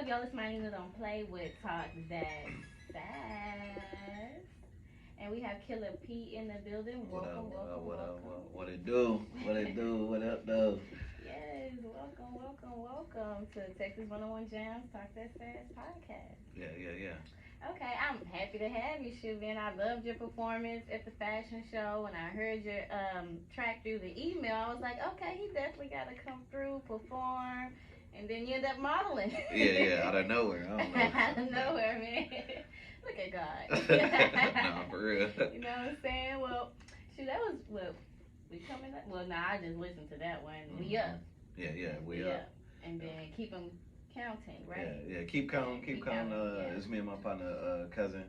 y'all is my name don't play with talk that Sass. And we have Killer P in the building. What up? Welcome, welcome, What up? welcome. What it do? What it do? What up, though? Yes, welcome, welcome, welcome to Texas 101 Jams Talk That Sass podcast. Yeah. Okay, I'm happy to have you, Shuvin. I loved your performance at the fashion show. When I heard your track through the email, I was like, okay, he definitely got to come through, perform, and then you end up modeling. Yeah. Out of nowhere. I don't know. Out of nowhere, man. Look at God. No, for real. You know what I'm saying? Well, shoot, that was what we coming up. Well, nah, I just listened to that one. We up. Yeah, we up. And then keep them counting, right? Yeah. Keep counting. It's me and my partner, cousin.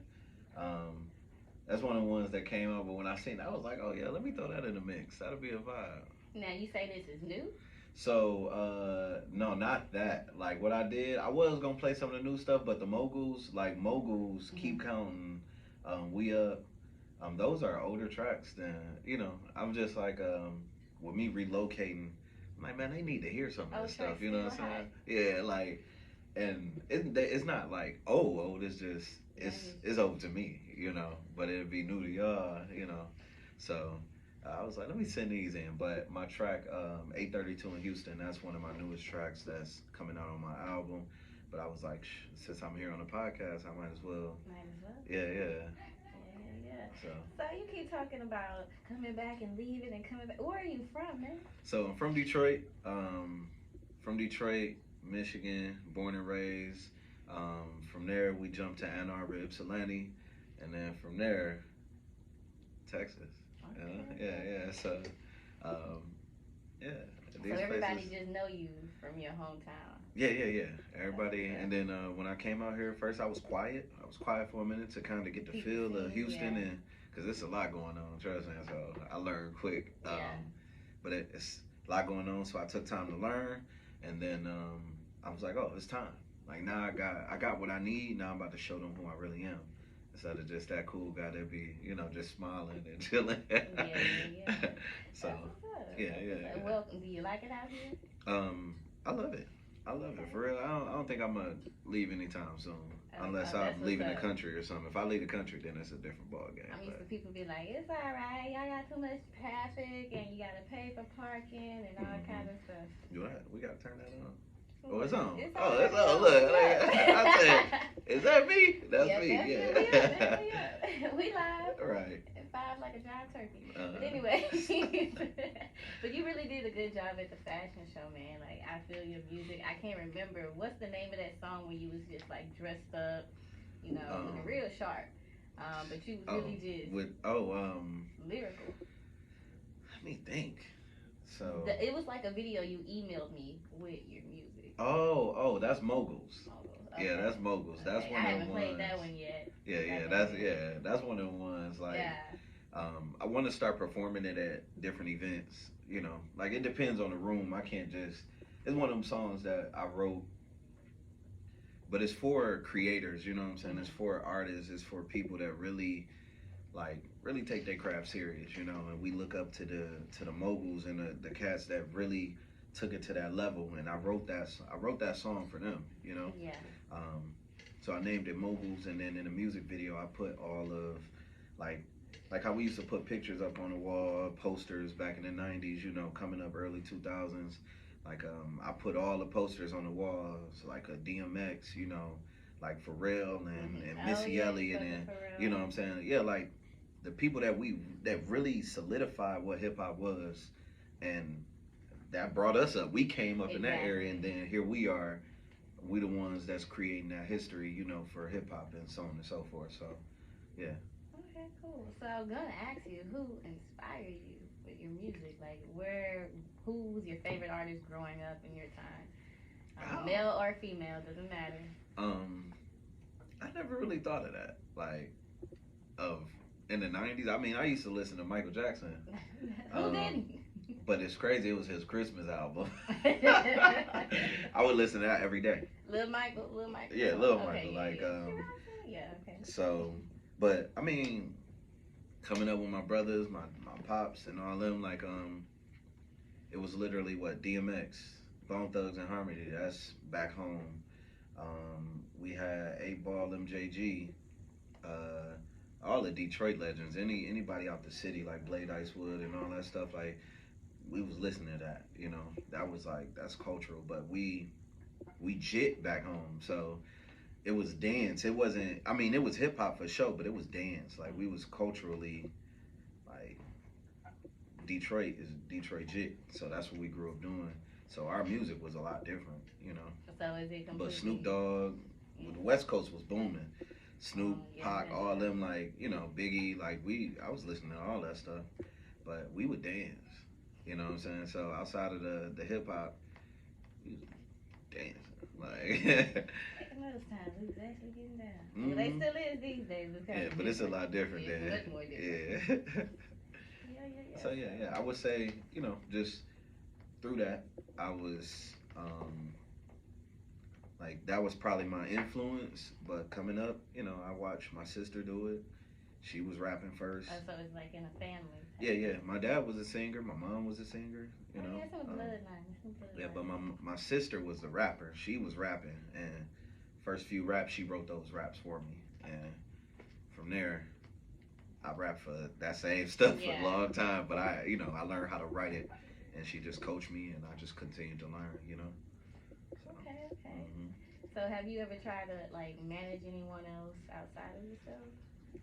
That's one of the ones that came up. But when I seen it, I was like, oh yeah, let me throw that in the mix. That'll be a vibe. Now you say this is new. So, no, not that. Like, what I did, I was gonna play some of the new stuff, but the moguls, keep counting. We up. Those are older tracks. Than I'm just like, with me relocating, I'm like, man, they need to hear some of this stuff. You know what I'm saying? Yeah, like, and it's not like old. It's just it's old to me, But it'd be new to y'all, So. I was like, let me send these in. But my track, 832 in Houston, that's one of my newest tracks that's coming out on my album. But I was like, since I'm here on the podcast, I might as well. Yeah. So you keep talking about coming back and leaving and coming back. Where are you from, man? So I'm from Detroit. Michigan, born and raised. From there, we jumped to Ann Arbor, Ypsilanti. And then from there, Texas. Yeah. So, yeah. So everybody just know you from your hometown. Yeah. Everybody, and then when I came out here, first I was quiet. For a minute to kind of get the feel of Houston, and because there's a lot going on. Trust me, so I learned quick. But it's a lot going on, so I took time to learn, and then I was like, oh, it's time. Like now I got what I need. Now I'm about to show them who I really am. Instead of just that cool guy that be, just smiling and chilling. Yeah. So, yeah. Well, do you like it out here? I love it. For real. I don't think I'm gonna leave anytime soon, unless I'm leaving the country or something. If I leave the country, then it's a different ball game. I'm used to people be like, it's all right. Y'all got too much traffic and you gotta pay for parking and all kind of stuff. We gotta turn that on. Oh, it's on. It's on. Look, I said, is that me? That's me. Yeah. We live. Right. At 5 like a giant turkey. But anyway, but you really did a good job at the fashion show, man. Like I feel your music. I can't remember what's the name of that song when you was just like dressed up, looking real sharp. But you was really just lyrical. Let me think. So it was like a video you emailed me with your music. Oh, that's Moguls. Okay. Yeah, that's Moguls. That's one of the ones. I haven't played that one yet. That's one of the ones. Like, I want to start performing it at different events. Like it depends on the room. I can't just. It's one of them songs that I wrote, but it's for creators. You know what I'm saying? It's for artists. It's for people that really take their craft serious. And we look up to the moguls and the cats that really took it to that level, and I wrote that song for them, Yeah. So I named it Moguls, and then in the music video I put all of like how we used to put pictures up on the wall, posters back in the 90s, coming up early 2000s. Like I put all the posters on the walls, like a DMX, like Pharrell and Missy Elliott, and you know what I'm saying? Yeah, like the people that really solidified what hip hop was, and that brought us up. We came up in that area, and then here we are. We the ones that's creating that history, for hip hop and so on and so forth. So, yeah. Okay, cool. So I'm gonna ask you, who inspired you with your music? Like, who was your favorite artist growing up in your time? Male or female, doesn't matter. I never really thought of that. Like, in the 90s. I mean, I used to listen to Michael Jackson. Who didn't? But it's crazy. It was his Christmas album. I would listen to that every day. Lil Michael. Yeah, Michael. Like, yeah, okay. So, but I mean, coming up with my brothers, my pops, and all them, like, it was literally what DMX, Bone Thugs and Harmony. That's back home. Mike Ball, MJG, all the Detroit legends, anybody out the city like Blade Icewood and all that stuff. Like we was listening to that. You know, that was like that's cultural. But we jit back home, so it was dance. It wasn't. I mean, it was hip hop for sure, but it was dance. Like we was culturally like Detroit is Detroit jit, so that's what we grew up doing. So our music was a lot different, you know. So is it completely? But Snoop Dogg, well, the West Coast was booming. Snoop, Pac, all them like you know Biggie, like I was listening to all that stuff, but we would dance. You know what I'm saying? So outside of the hip hop, we was dancing like. Those times we was actually getting down. Mm-hmm. Well, they still is these days. Yeah, but it's a lot different than. Much more different. Yeah. Yeah. So yeah, I would say you know just through that I was like that was probably my influence. But coming up, you know, I watched my sister do it. She was rapping first. Oh, so it's like in a family. Yeah. My dad was a singer. My mom was a singer. You know. Yeah, some bloodline. Yeah, but my sister was the rapper. She was rapping, and first few raps she wrote those raps for me, and from there I rapped for that same stuff for a long time. But I learned how to write it, and she just coached me, and I just continued to learn. You know. So, okay. mm-hmm. So have you ever tried to like manage anyone else outside of yourself?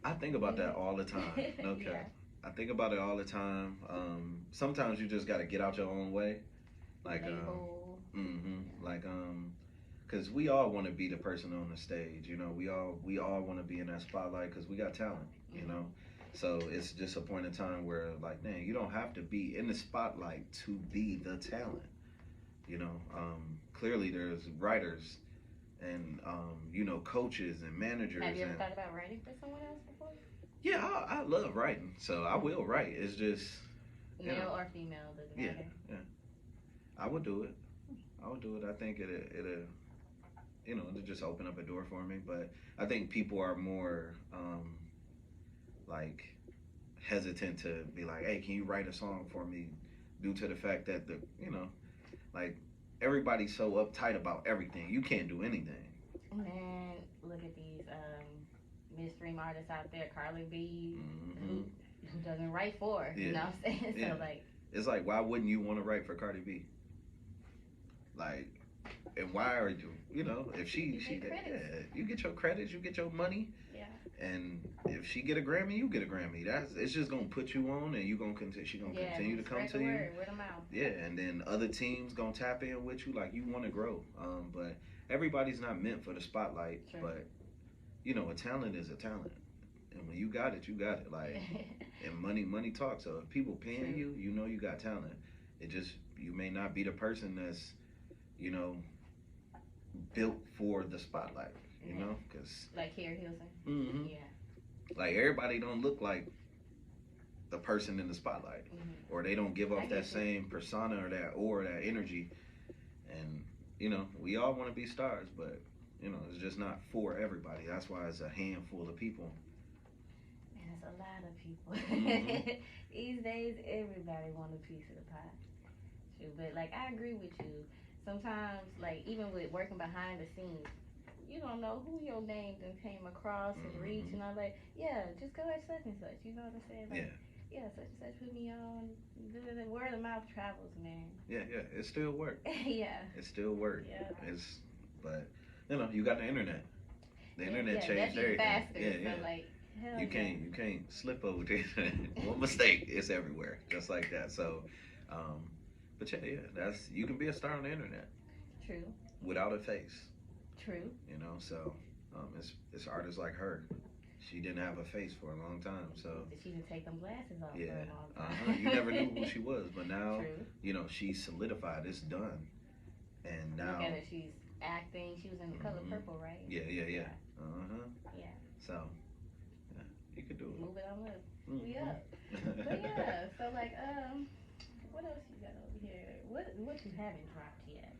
I think about that all the time. Okay. Yeah. I think about it all the time. Sometimes you just got to get out your own way. Like, because we all want to be the person on the stage, you know. We all want to be in that spotlight because we got talent, you know. So it's just a point in time where, like, man, you don't have to be in the spotlight to be the talent, you know. Clearly, there's writers and you know, coaches and managers. Have you ever thought about writing for someone else before? Yeah, I love writing, so I will write. It's just male or female doesn't matter. Yeah. I would do it. I think it'll you know, it'll just open up a door for me. But I think people are more like hesitant to be like, hey, can you write a song for me? Due to the fact that you know, like everybody's so uptight about everything. You can't do anything. Man, look at these midstream artists out there, Carly B, who doesn't write for her, you know what I'm saying? So like, it's like, why wouldn't you want to write for Cardi B? Like, and why are you know, if she you get your credits, you get your money, and if she get a Grammy, you get a Grammy. It's just gonna put you on, and you gonna she gonna continue to come to you. Word of mouth. Yeah, and then other teams gonna tap in with you, like you want to grow. But everybody's not meant for the spotlight. True. But you know, a talent is a talent, and when you got it, you got it. Like, and money talks. So if people paying you, you know you got talent. It just, you may not be the person that's, you know, built for the spotlight. You know, because like Carrie Hilson. Mm-hmm. Yeah. Like everybody don't look like the person in the spotlight, or they don't give off that same persona or that energy. And you know, we all want to be stars, but you know, it's just not for everybody. That's why it's a handful of people. And it's a lot of people. These days, everybody want a piece of the pie. True, but like I agree with you. Sometimes, like even with working behind the scenes, you don't know who your name then came across and reached, and I'm like, yeah, just go at such and such. You know what I'm saying? Like, yeah, such and such put me on. The word of mouth travels, man. Yeah, it still works. Yeah. It still works. Yeah. But you know, you got the internet. The internet changed everything. Faster, so like, you can't slip over the internet. One mistake, it's everywhere, just like that. So, but that's, you can be a star on the internet. True. Without a face. True. You know, so it's artists like her. She didn't have a face for a long time, so she didn't take them glasses off for a long time. You never knew who she was, but now you know she's solidified. It's done, and now look at her. She's acting. She was in The Color Purple, right? Yeah. Yeah. So you could do it. Move it on up. Yeah. But yeah. So like, what else you got over here? What you haven't dropped yet?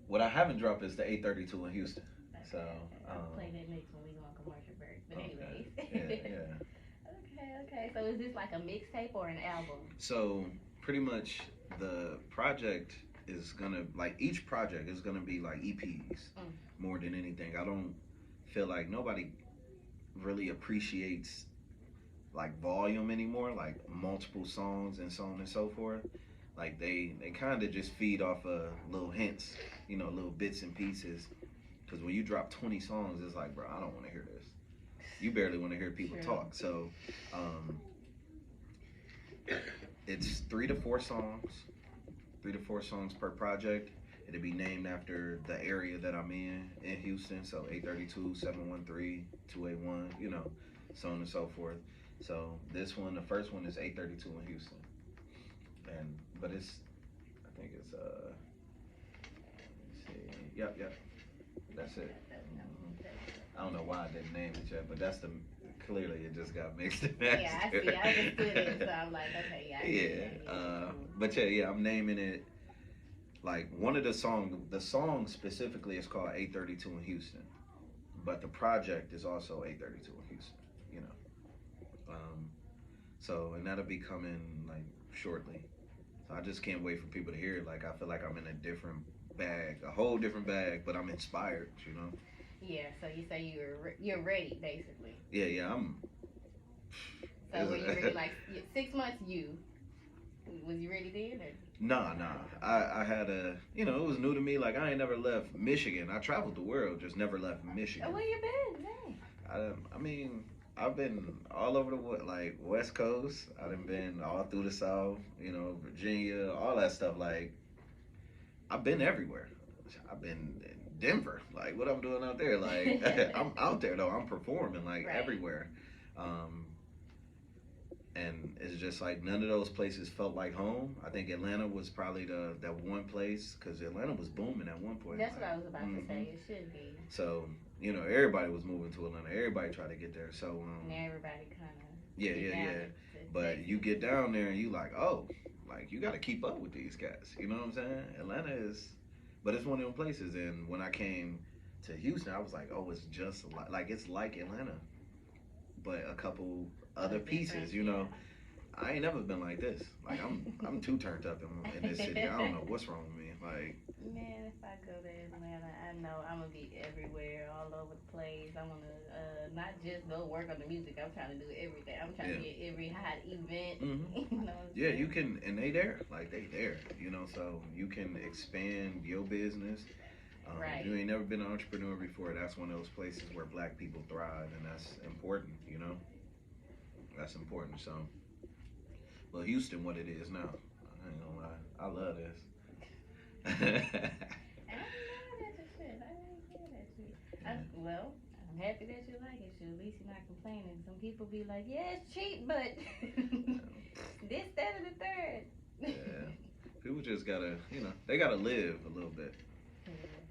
What I haven't dropped is the 832 in Houston. Okay. So I'll play that next when we go on commercial break. But anyways. Yeah. Okay. So is this like a mixtape or an album? So pretty much the project is gonna, like, each project is gonna be like EPs more than anything. I don't feel like nobody really appreciates like volume anymore, like multiple songs and so on and so forth. Like they kind of just feed off of little hints, little bits and pieces. Because when you drop 20 songs, it's like, bro, I don't want to hear this. You barely want to hear people talk. So, it's 3 to 4 songs per project. It'll be named after the area that I'm in Houston. So 832, 713, 281, so on and so forth. So this one, the first one is 832 in Houston. But I think it's, let's see. Yep. That's it. I don't know why I didn't name it yet, but clearly it just got mixed and matched. Yeah, I see. I understood it, so I'm like, okay, yeah. But yeah, I'm naming it like one of the song specifically is called 832 in Houston, but the project is also 832 in Houston. So and that'll be coming like shortly. So I just can't wait for people to hear it. Like I feel like I'm in a whole different bag, but I'm inspired. Yeah. So you say you're ready, basically. Yeah. So were you ready? Like 6 months? Was you ready then? Or? Nah. I had it was new to me. Like I ain't never left Michigan. I traveled the world, just never left Michigan. Oh, where you been? Dang. I mean, I've been all over the West Coast. I done been all through the South. Virginia, all that stuff. Like I've been everywhere. I've been in Denver. Like what I'm doing out there. Like I'm out there though. I'm performing like everywhere. And it's just like none of those places felt like home. I think Atlanta was probably that one place because Atlanta was booming at one point. That's what I was about to say. It should be. So everybody was moving to Atlanta. Everybody tried to get there. So and everybody kind of yeah. But you get down there and you like, oh, like you got to keep up with these guys. You know what I'm saying? Atlanta is, but it's one of them places. And when I came to Houston, I was like, oh, it's just like it's like Atlanta, but a couple other pieces. I ain't never been like this. Like I'm too turned up in this city. I don't know what's wrong with me. Like man, if I go to Atlanta, I know I'm gonna be everywhere, all over the place. I wanna not just go work on the music. I'm trying to do everything. I'm trying to get every hot event. Mm-hmm. Yeah, you can, and they there. Like they there. So you can expand your business. If you ain't never been an entrepreneur before, that's one of those places where Black people thrive, and that's important. That's important. So, well, Houston, what it is now. I ain't gonna lie. I love this. I ain't mad at your shit. I ain't mad at you. Well, I'm happy that you like it. At least you're not complaining. Some people be like, yeah, it's cheap, but this, that, and the third. Yeah. People just gotta, they gotta live a little bit.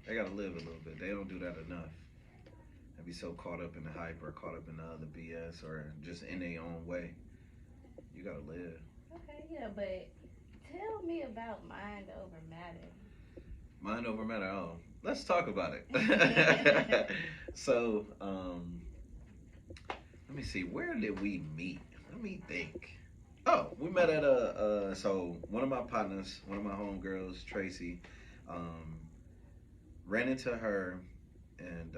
They gotta live a little bit. They don't do that enough. They be so caught up in the hype or caught up in the other BS or just in their own way. You gotta live. Okay, yeah, but tell me about Mind Over Matter. Mind Over Matter. Oh, let's talk about it. So, let me see. Where did we meet? Let me think. Oh, we met at so one of my partners, one of my homegirls, Tracy, ran into her and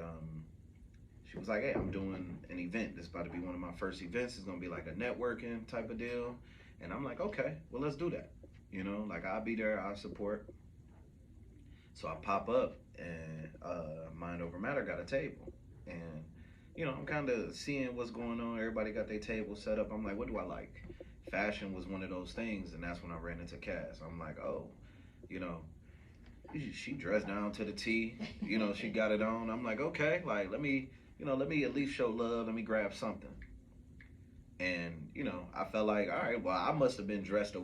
she was like, hey, I'm doing an event. This is about to be one of my first events. It's going to be like a networking type of deal. And I'm like, okay, well, let's do that. Like I'll be there, I'll support. So I pop up and Mind Over Matter got a table. And, I'm kind of seeing what's going on. Everybody got their table set up. I'm like, what do I like? Fashion was one of those things. And that's when I ran into Cass. I'm like, oh, she dressed down to the T. She got it on. I'm like, okay, like, let me at least show love. Let me grab something. And, I felt like, all right, well, I must have been dressed